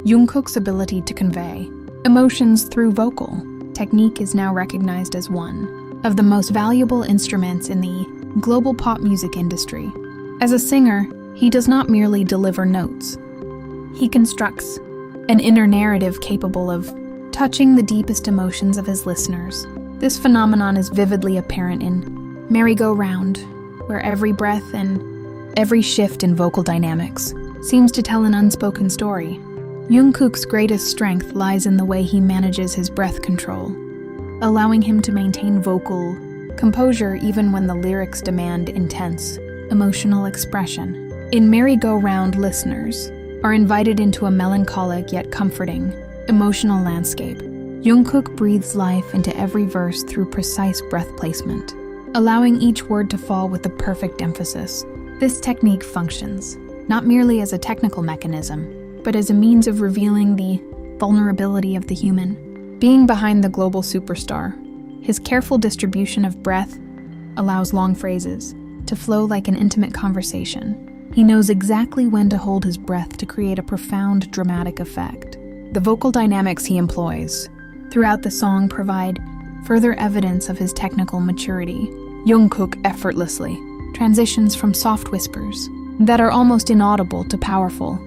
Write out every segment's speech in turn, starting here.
Jungkook's ability to convey emotions through vocal technique is now recognized as one of the most valuable instruments in the global pop music industry. As a singer, he does not merely deliver notes. He constructs an inner narrative capable of touching the deepest emotions of his listeners. This phenomenon is vividly apparent in Merry-Go-Round, where every breath and every shift in vocal dynamics seems to tell an unspoken story. Jungkook's greatest strength lies in the way he manages his breath control, allowing him to maintain vocal composure even when the lyrics demand intense emotional expression. In Merry-Go-Round, listeners are invited into a melancholic yet comforting emotional landscape. Jungkook breathes life into every verse through precise breath placement, allowing each word to fall with the perfect emphasis. This technique functions not merely as a technical mechanism, but as a means of revealing the vulnerability of the human being behind the global superstar. His careful distribution of breath allows long phrases to flow like an intimate conversation. He knows exactly when to hold his breath to create a profound dramatic effect. The vocal dynamics he employs throughout the song provide further evidence of his technical maturity. Jungkook effortlessly transitions from soft whispers that are almost inaudible to powerful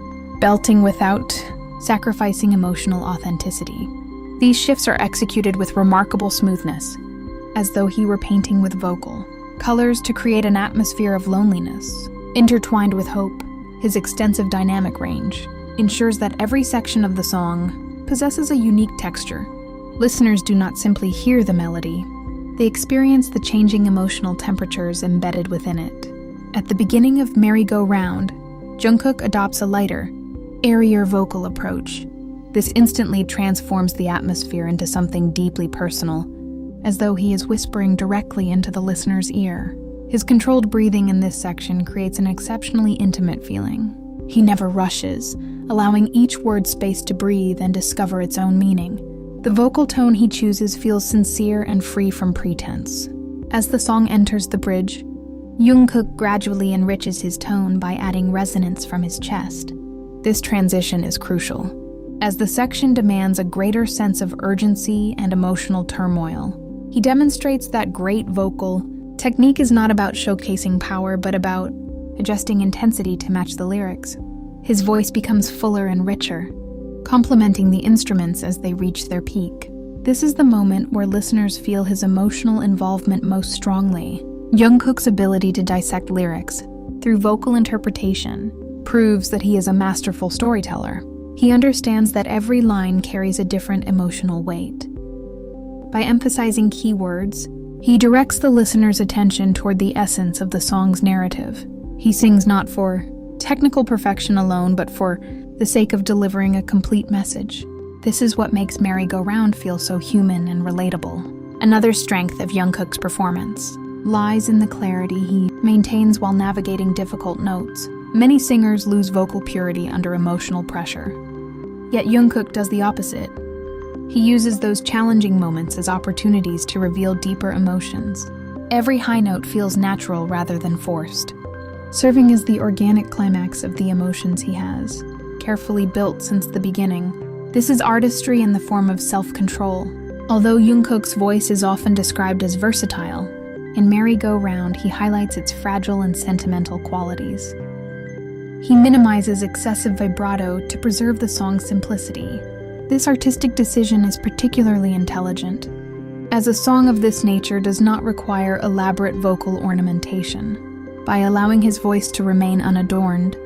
belting without sacrificing emotional authenticity. These shifts are executed with remarkable smoothness, as though he were painting with vocal colors to create an atmosphere of loneliness. Intertwined with hope, his extensive dynamic range ensures that every section of the song possesses a unique texture. Listeners do not simply hear the melody, they experience the changing emotional temperatures embedded within it. At the beginning of Merry-Go-Round, Jungkook adopts a lighter, airier vocal approach. This instantly transforms the atmosphere into something deeply personal, as though he is whispering directly into the listener's ear. His controlled breathing in this section creates an exceptionally intimate feeling. He never rushes, allowing each word space to breathe and discover its own meaning. The vocal tone he chooses feels sincere and free from pretense. As the song enters the bridge, Jungkook gradually enriches his tone by adding resonance from his chest. This transition is crucial, as the section demands a greater sense of urgency and emotional turmoil. He demonstrates that great vocal technique is not about showcasing power, but about adjusting intensity to match the lyrics. His voice becomes fuller and richer, complementing the instruments as they reach their peak. This is the moment where listeners feel his emotional involvement most strongly. Jungkook's ability to dissect lyrics through vocal interpretation proves that he is a masterful storyteller. He understands that every line carries a different emotional weight. By emphasizing keywords, he directs the listener's attention toward the essence of the song's narrative. He sings not for technical perfection alone, but for the sake of delivering a complete message. This is what makes Merry-Go-Round feel so human and relatable. Another strength of Jungkook's performance lies in the clarity he maintains while navigating difficult notes. Many singers lose vocal purity under emotional pressure. Yet Jungkook does the opposite. He uses those challenging moments as opportunities to reveal deeper emotions. Every high note feels natural rather than forced, serving as the organic climax of the emotions he has, carefully built since the beginning. This is artistry in the form of self-control. Although Jungkook's voice is often described as versatile, in Merry-Go-Round he highlights its fragile and sentimental qualities. He minimizes excessive vibrato to preserve the song's simplicity. This artistic decision is particularly intelligent, as a song of this nature does not require elaborate vocal ornamentation. By allowing his voice to remain unadorned,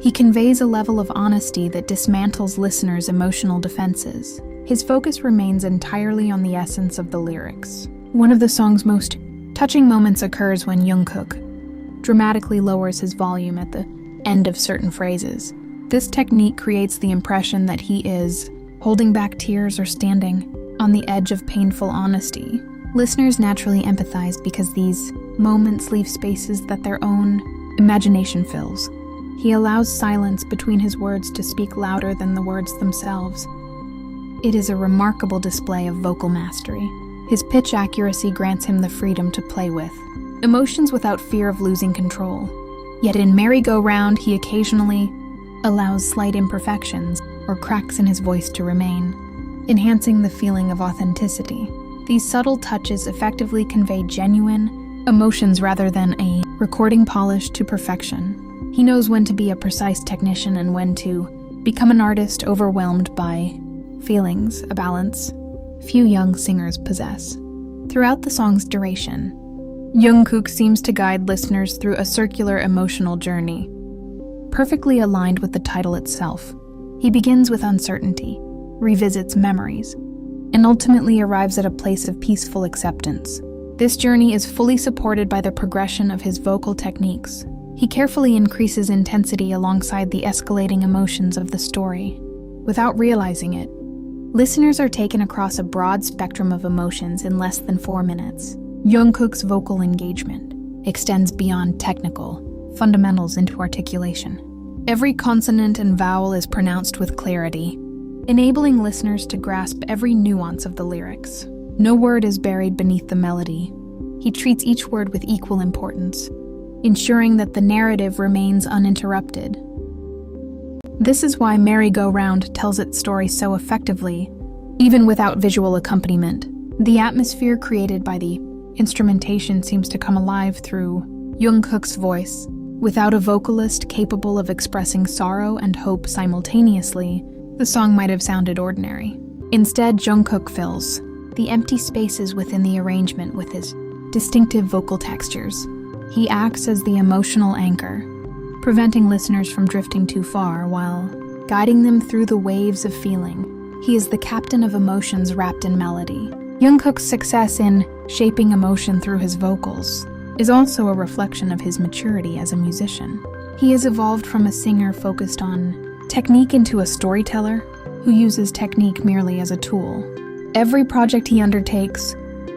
he conveys a level of honesty that dismantles listeners' emotional defenses. His focus remains entirely on the essence of the lyrics. One of the song's most touching moments occurs when Jungkook dramatically lowers his volume at the end of certain phrases. This technique creates the impression that he is holding back tears or standing on the edge of painful honesty. Listeners naturally empathize because these moments leave spaces that their own imagination fills. He allows silence between his words to speak louder than the words themselves. It is a remarkable display of vocal mastery. His pitch accuracy grants him the freedom to play with emotions without fear of losing control. Yet in Merry-Go-Round, he occasionally allows slight imperfections. or cracks in his voice to remain, enhancing the feeling of authenticity. These subtle touches effectively convey genuine emotions rather than a recording polished to perfection. He knows when to be a precise technician and when to become an artist overwhelmed by feelings, a balance few young singers possess. Throughout the song's duration, Jungkook seems to guide listeners through a circular emotional journey, perfectly aligned with the title itself. He begins with uncertainty, revisits memories, and ultimately arrives at a place of peaceful acceptance. This journey is fully supported by the progression of his vocal techniques. He carefully increases intensity alongside the escalating emotions of the story. Without realizing it, listeners are taken across a broad spectrum of emotions in less than 4 minutes. Jungkook's vocal engagement extends beyond technical fundamentals into articulation. Every consonant and vowel is pronounced with clarity, enabling listeners to grasp every nuance of the lyrics. No word is buried beneath the melody. He treats each word with equal importance, ensuring that the narrative remains uninterrupted. This is why Merry-Go-Round tells its story so effectively, even without visual accompaniment. The atmosphere created by the instrumentation seems to come alive through Jungkook's voice. Without a vocalist capable of expressing sorrow and hope simultaneously, the song might have sounded ordinary. Instead, Jungkook fills the empty spaces within the arrangement with his distinctive vocal textures. He acts as the emotional anchor, preventing listeners from drifting too far while guiding them through the waves of feeling. He is the captain of emotions wrapped in melody. Jungkook's success in shaping emotion through his vocals is also a reflection of his maturity as a musician. He has evolved from a singer focused on technique into a storyteller who uses technique merely as a tool. Every project he undertakes,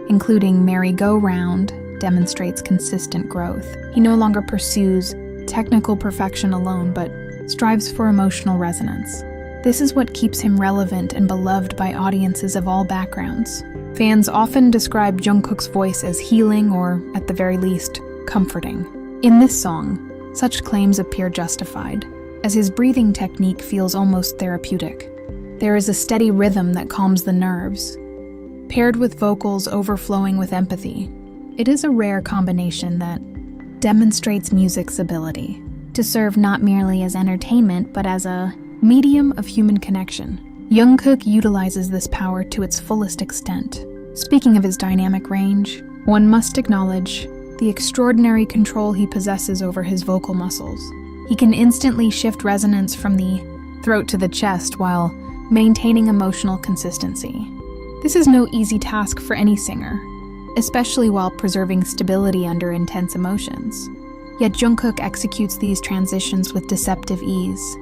including Merry-Go-Round, demonstrates consistent growth. He no longer pursues technical perfection alone, but strives for emotional resonance. This is what keeps him relevant and beloved by audiences of all backgrounds. Fans often describe Jungkook's voice as healing or, at the very least, comforting. In this song, such claims appear justified, as his breathing technique feels almost therapeutic. There is a steady rhythm that calms the nerves, paired with vocals overflowing with empathy. It is a rare combination that demonstrates music's ability to serve not merely as entertainment but as a medium of human connection. Jungkook utilizes this power to its fullest extent. Speaking of his dynamic range, one must acknowledge the extraordinary control he possesses over his vocal muscles. He can instantly shift resonance from the throat to the chest while maintaining emotional consistency. This is no easy task for any singer, especially while preserving stability under intense emotions. Yet Jungkook executes these transitions with deceptive ease,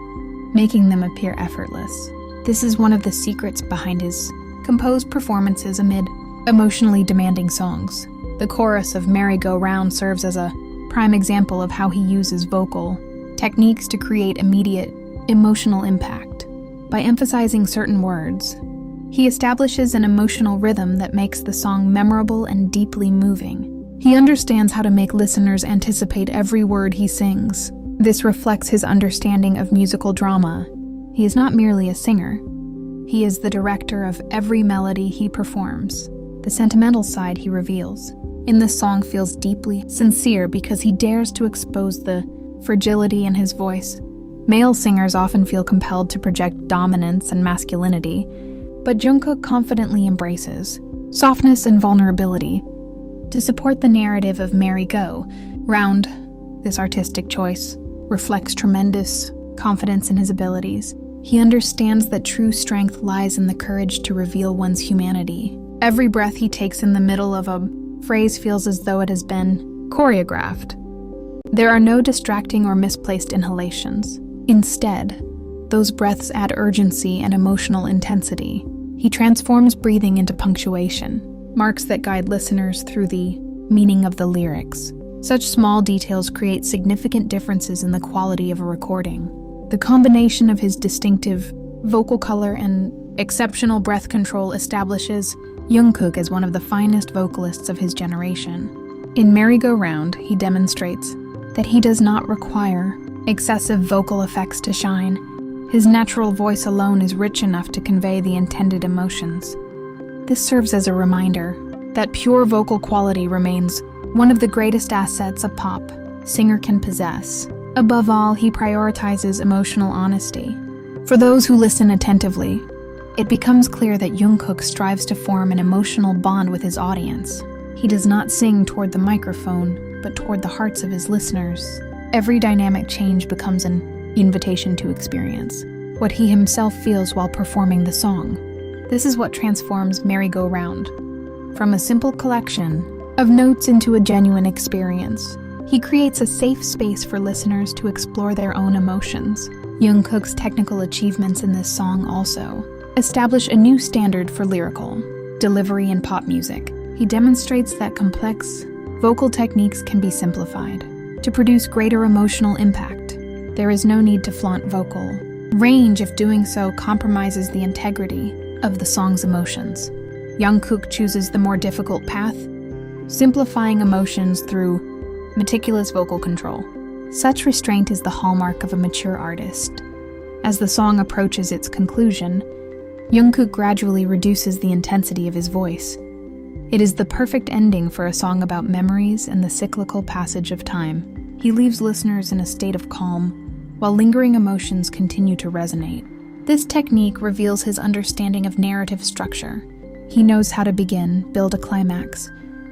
making them appear effortless. This is one of the secrets behind his composed performances amid emotionally demanding songs. The chorus of Merry-Go-Round serves as a prime example of how he uses vocal techniques to create immediate emotional impact. By emphasizing certain words, he establishes an emotional rhythm that makes the song memorable and deeply moving. He understands how to make listeners anticipate every word he sings. This reflects his understanding of musical drama. He is not merely a singer. He is the director of every melody he performs. The sentimental side he reveals in this song feels deeply sincere because he dares to expose the fragility in his voice. Male singers often feel compelled to project dominance and masculinity, but Jungkook confidently embraces softness and vulnerability to support the narrative of Merry-Go-Round. This artistic choice reflects tremendous confidence in his abilities. He understands that true strength lies in the courage to reveal one's humanity. Every breath he takes in the middle of a phrase feels as though it has been choreographed. There are no distracting or misplaced inhalations. Instead, those breaths add urgency and emotional intensity. He transforms breathing into punctuation, marks that guide listeners through the meaning of the lyrics. Such small details create significant differences in the quality of a recording. The combination of his distinctive vocal color and exceptional breath control establishes Jungkook as one of the finest vocalists of his generation. In Merry-Go-Round, he demonstrates that he does not require excessive vocal effects to shine. His natural voice alone is rich enough to convey the intended emotions. This serves as a reminder that pure vocal quality remains one of the greatest assets a pop singer can possess. Above all, he prioritizes emotional honesty. For those who listen attentively, it becomes clear that Jungkook strives to form an emotional bond with his audience. He does not sing toward the microphone, but toward the hearts of his listeners. Every dynamic change becomes an invitation to experience what he himself feels while performing the song. This is what transforms Merry-Go-Round from a simple collection of notes into a genuine experience. He creates a safe space for listeners to explore their own emotions. Jungkook's technical achievements in this song also establish a new standard for lyrical delivery in pop music. He demonstrates that complex vocal techniques can be simplified to produce greater emotional impact. There is no need to flaunt vocal range if doing so compromises the integrity of the song's emotions. Jungkook chooses the more difficult path, simplifying emotions through meticulous vocal control. Such restraint is the hallmark of a mature artist. As the song approaches its conclusion, Jungkook gradually reduces the intensity of his voice. It is the perfect ending for a song about memories and the cyclical passage of time. He leaves listeners in a state of calm, while lingering emotions continue to resonate. This technique reveals his understanding of narrative structure. He knows how to begin, build a climax,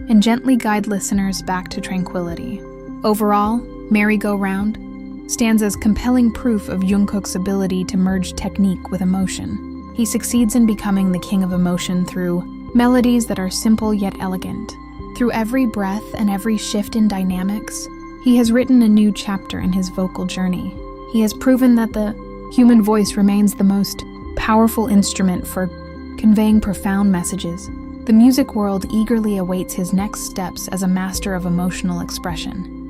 and gently guide listeners back to tranquility. Overall, Merry-Go-Round stands as compelling proof of Jungkook's ability to merge technique with emotion. He succeeds in becoming the king of emotion through melodies that are simple yet elegant. Through every breath and every shift in dynamics, he has written a new chapter in his vocal journey. He has proven that the human voice remains the most powerful instrument for conveying profound messages. The music world eagerly awaits his next steps as a master of emotional expression.